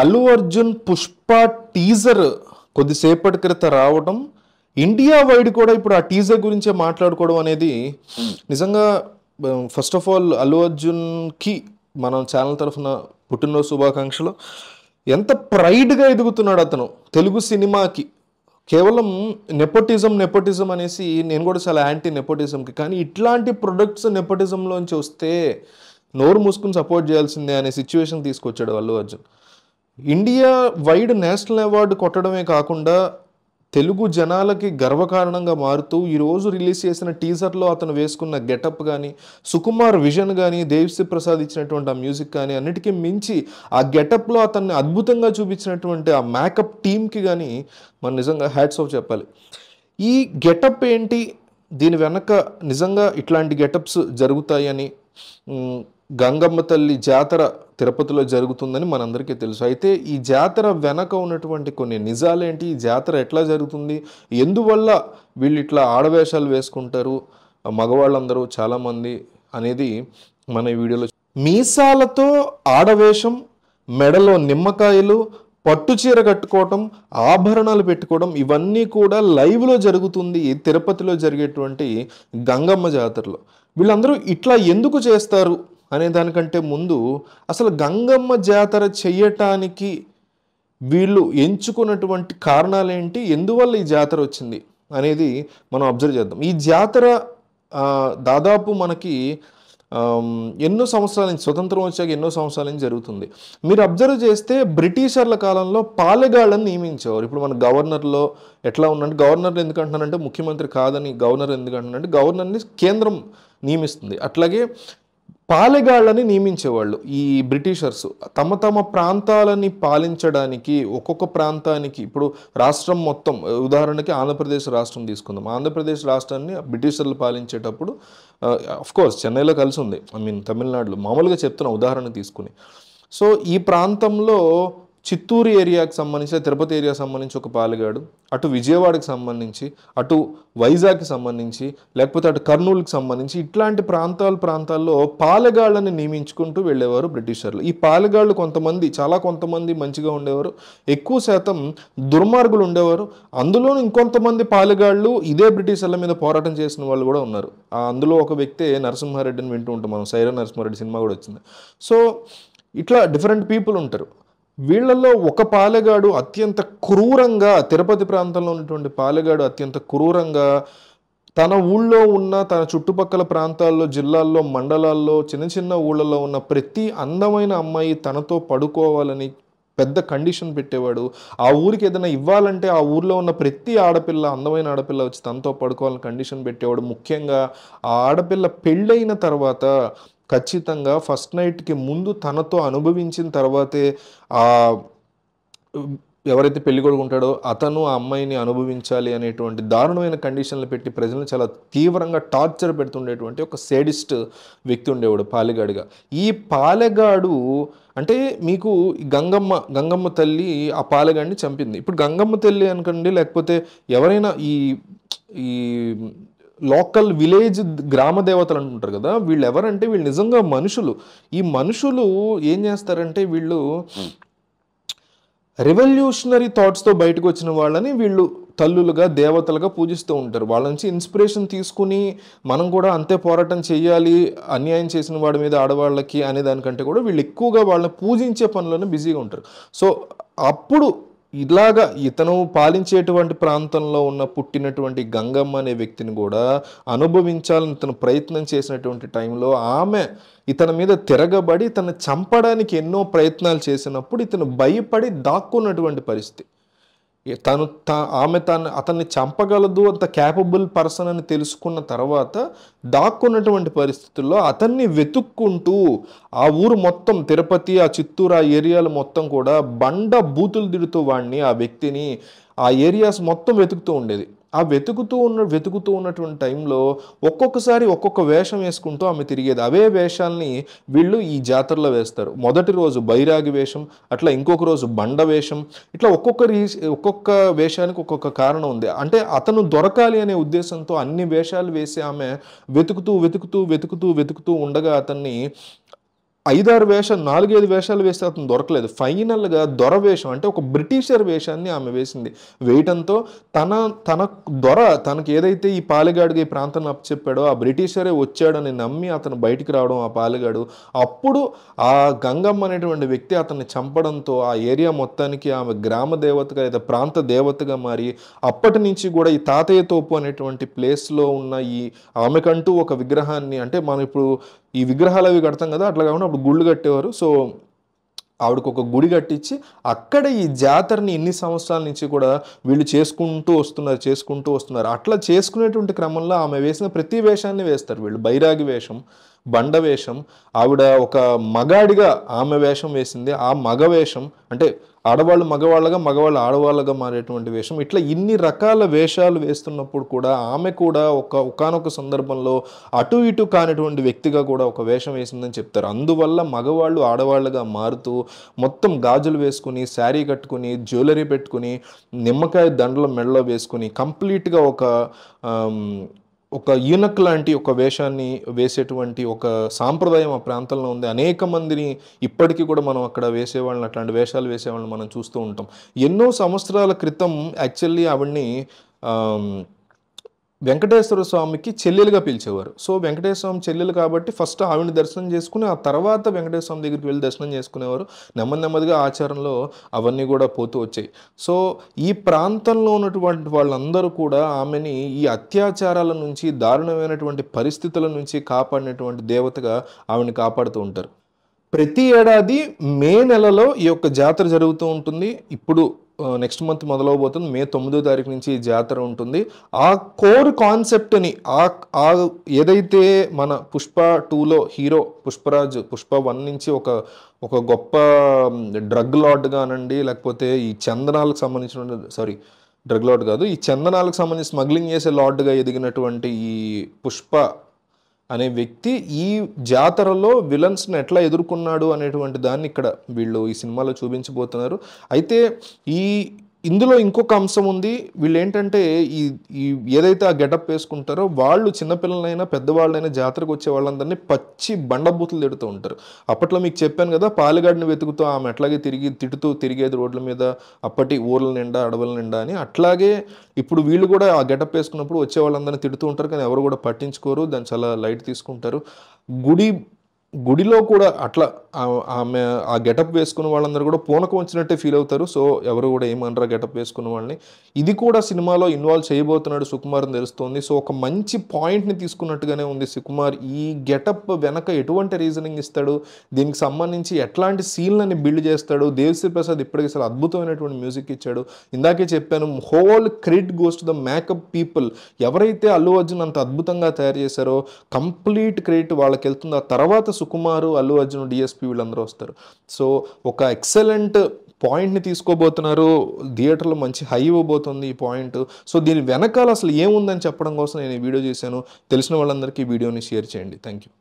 Allu Arjun Pushpa teaser కొద్దిసేపటి క్రితం రావడం, ఇండియా వైడ్ కూడా ఇప్పుడు ఆ టీజర్ గురించే మాట్లాడుకోవడం అనేది నిజంగా ఫస్ట్ ఆఫ్ ఆల్ అల్లు అర్జున్కి మనం ఛానల్ తరఫున పుట్టినరోజు శుభాకాంక్షలు. ఎంత ప్రైడ్గా ఎదుగుతున్నాడు అతను తెలుగు సినిమాకి. కేవలం నెపోటిజం అనేసి నేను కూడా చాలా యాంటీ నెపోటిజంకి, కానీ ఇట్లాంటి ప్రొడక్ట్స్ నెపోటిజంలోంచి వస్తే నోరు మూసుకుని సపోర్ట్ చేయాల్సిందే అనే సిచ్యువేషన్ తీసుకొచ్చాడు Allu Arjun. India wide national award కొట్టడమే కాకుండా తెలుగు జనాలకి గర్వకారణంగా మారుతూ ఈరోజు రిలీజ్ చేసిన టీజర్లో అతను వేసుకున్న గెటప్ కానీ, సుకుమార్ విజన్ కానీ, దేవిశ్రీ ప్రసాద్ ఇచ్చినటువంటి ఆ మ్యూజిక్ కానీ, అన్నిటికీ మించి ఆ గెటప్లో అతన్ని అద్భుతంగా చూపించినటువంటి ఆ మేకప్ టీమ్కి కానీ మనం నిజంగా హ్యాట్స్ ఆఫ్ చెప్పాలి. ఈ గెటప్ ఏంటి, దీని వెనక నిజంగా ఇట్లాంటి గెటప్స్ జరుగుతాయని, గంగమ్మ తల్లి జాతర తిరుపతిలో జరుగుతుందని మనందరికీ తెలుసు. అయితే ఈ జాతర వెనక ఉన్నటువంటి కొన్ని నిజాలేంటి, ఈ జాతర ఎట్లా జరుగుతుంది, ఎందువల్ల వీళ్ళు ఇట్లా ఆడవేషాలు వేసుకుంటారు మగవాళ్ళందరూ చాలామంది అనేది మన ఈ వీడియోలో. మీసాలతో ఆడవేషం, మెడలో నిమ్మకాయలు, పట్టుచీర కట్టుకోవటం, ఆభరణాలు పెట్టుకోవడం, ఇవన్నీ కూడా లైవ్లో జరుగుతుంది తిరుపతిలో జరిగేటువంటి గంగమ్మ జాతరలో. వీళ్ళందరూ ఇట్లా ఎందుకు చేస్తారు అనే దానికంటే ముందు అసలు గంగమ్మ జాతర చెయ్యటానికి వీళ్ళు ఎంచుకున్నటువంటి కారణాలేంటి, ఎందువల్ల ఈ జాతర వచ్చింది అనేది మనం అబ్జర్వ్ చేద్దాం. ఈ జాతర దాదాపు మనకి ఎన్నో సంవత్సరాల నుంచి, స్వతంత్రం వచ్చాక ఎన్నో సంవత్సరాల నుంచి జరుగుతుంది. మీరు అబ్జర్వ్ చేస్తే బ్రిటిషర్ల కాలంలో పాలెగాళ్ళని నియమించేవారు. ఇప్పుడు మన గవర్నర్లో ఎట్లా ఉందంటే, గవర్నర్ ఎందుకంటున్నారంటే ముఖ్యమంత్రి కాదని, గవర్నర్ ఎందుకంటున్నారంటే గవర్నర్ని కేంద్రం నియమిస్తుంది. అట్లాగే పాలెగాళ్ళని నియమించేవాళ్ళు ఈ బ్రిటిషర్స్ తమ తమ ప్రాంతాలని పాలించడానికి. ఒక్కొక్క ప్రాంతానికి, ఇప్పుడు రాష్ట్రం మొత్తం, ఉదాహరణకి ఆంధ్రప్రదేశ్ రాష్ట్రం తీసుకుందాం. ఆంధ్రప్రదేశ్ రాష్ట్రాన్ని బ్రిటిషర్లు పాలించేటప్పుడు కోర్స్ చెన్నైలో కలిసి ఉంది, తమిళనాడులో, మామూలుగా చెప్తున్నా ఉదాహరణ తీసుకుని. సో ఈ ప్రాంతంలో చిత్తూరు ఏరియాకి సంబంధించి, తిరుపతి ఏరియాకి సంబంధించి ఒక పాలెగాడు, అటు విజయవాడకి సంబంధించి, అటు వైజాగ్కి సంబంధించి, లేకపోతే అటు కర్నూలుకి సంబంధించి, ఇట్లాంటి ప్రాంతాల్లో పాలెగాళ్ళని నియమించుకుంటూ వెళ్ళేవారు బ్రిటిషర్లు. ఈ పాలెగాళ్ళు కొంతమంది మంచిగా ఉండేవారు, ఎక్కువ శాతం దుర్మార్గులు ఉండేవారు. అందులోనూ ఇంకొంతమంది పాలెగాళ్ళు ఇదే బ్రిటిషర్ల మీద పోరాటం చేసిన వాళ్ళు కూడా ఉన్నారు. అందులో ఒక వ్యక్తే నరసింహారెడ్డిని వింటూ ఉంటాం మనం, సైరా నరసింహారెడ్డి సినిమా కూడా వచ్చింది. సో ఇట్లా డిఫరెంట్ పీపుల్ ఉంటారు. వీళ్ళల్లో ఒక పాలెగాడు అత్యంత క్రూరంగా, తిరుపతి ప్రాంతంలో ఉన్నటువంటి పాలెగాడు అత్యంత క్రూరంగా తన ఊళ్ళో ఉన్న, తన చుట్టుపక్కల ప్రాంతాల్లో, జిల్లాల్లో, మండలాల్లో, చిన్న చిన్న ఊళ్ళలో ఉన్న ప్రతి అందమైన అమ్మాయి తనతో పడుకోవాలని పెద్ద కండిషన్ పెట్టేవాడు. ఆ ఊరికి ఏదైనా ఇవ్వాలంటే ఆ ఊర్లో ఉన్న ప్రతి ఆడపిల్ల, అందమైన ఆడపిల్ల వచ్చి తనతో పడుకోవాలని కండిషన్ పెట్టేవాడు. ముఖ్యంగా ఆ ఆడపిల్ల పెళ్ళైన తర్వాత ఖచ్చితంగా ఫస్ట్ నైట్కి ముందు తనతో అనుభవించిన తర్వాతే ఎవరైతే పెళ్ళికొడుకు ఉంటాడో అతను ఆ అమ్మాయిని అనుభవించాలి అనేటువంటి దారుణమైన కండిషన్లు పెట్టి ప్రజలను చాలా తీవ్రంగా టార్చర్ పెడుతుండేటువంటి ఒక సేడిస్ట్ వ్యక్తి ఉండేవాడు పాలెగాడిగా. ఈ పాలెగాడు అంటే మీకు గంగమ్మ తల్లి ఆ పాలెగాడిని చంపింది. ఇప్పుడు గంగమ్మ తల్లి అనుకోండి, లేకపోతే ఎవరైనా ఈ లోకల్ విలేజ్ గ్రామ దేవతలు అంటుంటారు కదా, వీళ్ళు ఎవరంటే వీళ్ళు నిజంగా మనుషులు. ఈ మనుషులు ఏం చేస్తారంటే వీళ్ళు రెవల్యూషనరీ థాట్స్తో బయటకు వచ్చిన వాళ్ళని వీళ్ళు తల్లులుగా, దేవతలుగా పూజిస్తూ ఉంటారు. వాళ్ళ నుంచి ఇన్స్పిరేషన్ తీసుకుని మనం కూడా అంతే పోరాటం చేయాలి అన్యాయం చేసిన వాడి మీద ఆడవాళ్ళకి అనే దానికంటే కూడా వీళ్ళు ఎక్కువగా వాళ్ళని పూజించే పనులను బిజీగా ఉంటారు. సో అప్పుడు ఇలాగా ఇతను పాలించేటువంటి ప్రాంతంలో పుట్టినటువంటి గంగమ్మ అనే వ్యక్తిని కూడా అనుభవించాలని ఇతను ప్రయత్నం చేసినటువంటి టైంలో ఆమె ఇతని మీద తిరగబడి ఇతను చంపడానికి ఎన్నో ప్రయత్నాలు చేసినప్పుడు ఇతను భయపడి దాక్కున్నటువంటి పరిస్థితి. అతన్ని చంపగలదు, అంత క్యాపబుల్ పర్సన్ అని తెలుసుకున్న తర్వాత దాక్కున్నటువంటి పరిస్థితుల్లో అతన్ని వెతుక్కుంటూ ఆ ఊరు మొత్తం, తిరుపతి, ఆ చిత్తూరు, ఆ ఏరియాలు మొత్తం కూడా బూతులు తిడుతూ వాడిని, ఆ వ్యక్తిని, ఆ ఏరియాస్ మొత్తం వెతుకుతూ ఉండేది. ఆ వెతుకుతూ ఉన్నటువంటి టైంలో ఒక్కొక్కసారి ఒక్కొక్క వేషం వేసుకుంటూ ఆమె తిరిగేది. అవే వేషాలని వీళ్ళు ఈ జాతరలో వేస్తారు. మొదటి రోజు బైరాగి వేషం, అట్లా ఇంకొక రోజు బండ వేషం, ఇట్లా ఒక్కొక్క వేషానికి ఒక్కొక్క కారణం ఉంది. అంటే అతను దొరకాలి అనే ఉద్దేశంతో అన్ని వేషాలు వేసి ఆమె వెతుకుతూ ఉండగా అతన్ని 5-6 వేషాలు 4-5 వేషాలు వేస్తే అతను దొరకలేదు. ఫైనల్‌గా దొర వేషం అంటే ఒక బ్రిటిషర్ వేషాన్ని ఆమె వేసింది. వేయటంతో తన తన దొర తనకి ఏదైతే ఈ పాలెగాడికి ఈ ప్రాంతాన్ని అప్పచెప్పాడో ఆ బ్రిటిషరే వచ్చాడని నమ్మి అతను బయటికి రావడం ఆ పాలెగాడు. అప్పుడు ఆ గంగమ్మ అనేటువంటి వ్యక్తి అతన్ని చంపడంతో ఆ ఏరియా మొత్తానికి ఆమె గ్రామ దేవతగా లేదా ప్రాంత దేవతగా మారి అప్పటి నుంచి కూడా ఈ తాతయ్య తోపు అనేటువంటి ప్లేస్‌లో ఉన్న ఈ ఆమెకంటూ ఒక విగ్రహాన్ని అంటే మనం ఇప్పుడు ఈ విగ్రహాలు అవి కడతాం కదా, అట్లా కాకుండా అప్పుడు గుళ్ళు కట్టేవారు. సో ఆవిడకు ఒక గుడి కట్టించి అక్కడ ఈ జాతరని ఇన్ని సంవత్సరాల నుంచి కూడా వీళ్ళు చేసుకుంటూ వస్తున్నారు. అట్లా చేసుకునేటువంటి క్రమంలో ఆమె వేసిన ప్రతి వేషాన్ని వేస్తారు వీళ్ళు. బైరాగి వేషం, బండ వేషం, ఆవిడ ఒక మగాడిగా ఆమె వేషం వేసింది. ఆ మగ వేషం అంటే ఆడవాళ్ళు మగవాళ్ళగా, మగవాళ్ళు ఆడవాళ్ళగా మారేటువంటి వేషం. ఇట్లా ఇన్ని రకాల వేషాలు వేస్తున్నప్పుడు కూడా ఆమె కూడా ఒకానొక సందర్భంలో అటు ఇటు కానిటువంటి వ్యక్తిగా కూడా ఒక వేషం వేసిందని చెప్తారు. అందువల్ల మగవాళ్ళు ఆడవాళ్ళగా మారుతూ మొత్తం గాజులు వేసుకుని, శారీ కట్టుకుని, జ్యువెలరీ పెట్టుకుని, నిమ్మకాయ దండల మెడలో వేసుకుని కంప్లీట్‌గా ఒక యూనక్ లాంటి ఒక వేషాన్ని వేసేటువంటి ఒక సాంప్రదాయం ఆ ప్రాంతంలో ఉంది. అనేక మందిని ఇప్పటికీ కూడా మనం అక్కడ వేసేవాళ్ళని, అట్లాంటి వేషాలు వేసేవాళ్ళని మనం చూస్తూ ఉంటాం. ఎన్నో సంవత్సరాల క్రితం యాక్చువల్లీ ఆవిడ్ని వెంకటేశ్వర స్వామికి చెల్లెలుగా పిలిచేవారు. సో వెంకటేశ్వర స్వామి చెల్లెలు కాబట్టి ఫస్ట్ ఆవిడని దర్శనం చేసుకుని ఆ తర్వాత వెంకటేశ్వర స్వామి దగ్గరికి వెళ్ళి దర్శనం చేసుకునేవారు. నెమ్మదిగా ఆచారంలో అవన్నీ కూడా పోతూ వచ్చాయి. సో ఈ ప్రాంతంలో ఉన్నటువంటి వాళ్ళందరూ కూడా ఆమెని ఈ అత్యాచారాల నుంచి, దారుణమైనటువంటి పరిస్థితుల నుంచి కాపాడినటువంటి దేవతగా ఆవిడని కాపాడుతూ ఉంటారు. ప్రతి ఏడాది మే నెలలో ఈ యొక్క జాతర జరుగుతూ ఉంటుంది. ఇప్పుడు నెక్స్ట్ మంత్ మొదలవబోతుంది. మే 9వ తారీఖు నుంచి ఈ జాతర ఉంటుంది. ఆ కోర్ కాన్సెప్ట్ని ఏదైతే మన పుష్ప 2లో హీరో పుష్పరాజ్ పుష్ప 1 నుంచి ఒక గొప్ప డ్రగ్ లార్డ్గా అనండి, లేకపోతే ఈ చందనాలకు సంబంధించిన డ్రగ్ లార్డ్ కాదు, ఈ చందనాలకు సంబంధించి స్మగ్లింగ్ చేసే లార్డ్గా ఎదిగినటువంటి ఈ పుష్ప అనే వ్యక్తి ఈ జాతరలో విలన్స్ని ఎట్లా ఎదుర్కొన్నాడు అనేటువంటి దాన్ని ఇక్కడ వీళ్ళు ఈ సినిమాలో చూపించబోతున్నారు. అయితే ఇందులో ఇంకొక అంశం ఉంది. వీళ్ళు ఏంటంటే ఈ ఏదైతే ఆ గెటప్ వేసుకుంటారో వాళ్ళు చిన్నపిల్లలైనా పెద్దవాళ్ళైనా జాతరకు వచ్చే వాళ్ళందరినీ పచ్చి బండబూతులు తిడుతూ ఉంటారు. అప్పట్లో మీకు చెప్పాను కదా, పాలెగాడిని వెతుకుతూ ఆమె అట్లాగే తిడుతూ తిరిగేది రోడ్ల మీద, అప్పటి ఊర్ల నిండా అడవుల నిండా అని. అట్లాగే ఇప్పుడు వీళ్ళు కూడా ఆ గెటప్ వేసుకున్నప్పుడు వచ్చే వాళ్ళందరినీ తిడుతూ ఉంటారు, కానీ ఎవరు కూడా పట్టించుకోరు, దాన్ని చాలా లైట్ తీసుకుంటారు. గుడిలో కూడా అట్లా ఆమె ఆ గెటప్ వేసుకున్న వాళ్ళందరూ కూడా పూనకం వచ్చినట్టే ఫీల్ అవుతారు. సో ఎవరు కూడా ఏమనరా గెటప్ వేసుకున్న వాళ్ళని. ఇది కూడా సినిమాలో ఇన్వాల్వ్ చేయబోతున్నాడు సుకుమార్ అని తెలుస్తోంది. సో ఒక మంచి పాయింట్ని తీసుకున్నట్టుగానే ఉంది సుకుమార్. ఈ గెటప్ వెనక ఎటువంటి రీజనింగ్ ఇస్తాడు, దీనికి సంబంధించి ఎట్లాంటి సీన్లని బిల్డ్ చేస్తాడు. దేవిశ్రీ ప్రసాద్ ఇప్పటికీ అసలు అద్భుతమైనటువంటి మ్యూజిక్ ఇచ్చాడు. ఇందాకే చెప్పాను, whole credit goes to the makeup people. ఎవరైతే అల్లు అర్జున్ అంత అద్భుతంగా తయారు చేశారో కంప్లీట్ క్రెడిట్ వాళ్ళకి వెళ్తుంది. ఆ తర్వాత సుకుమారు, అల్లు అర్జున్, డిఎస్పి వీళ్ళందరూ వస్తారు. సో ఒక ఎక్సలెంట్ పాయింట్ని తీసుకోబోతున్నారు. థియేటర్లో మంచి హై ఇవ్వబోతుంది ఈ పాయింట్. సో దీని వెనకాల అసలు ఏముందని చెప్పడం కోసం నేను ఈ వీడియో చేశాను. తెలిసిన వాళ్ళందరికీ ఈ వీడియోని షేర్ చేయండి. Thank you.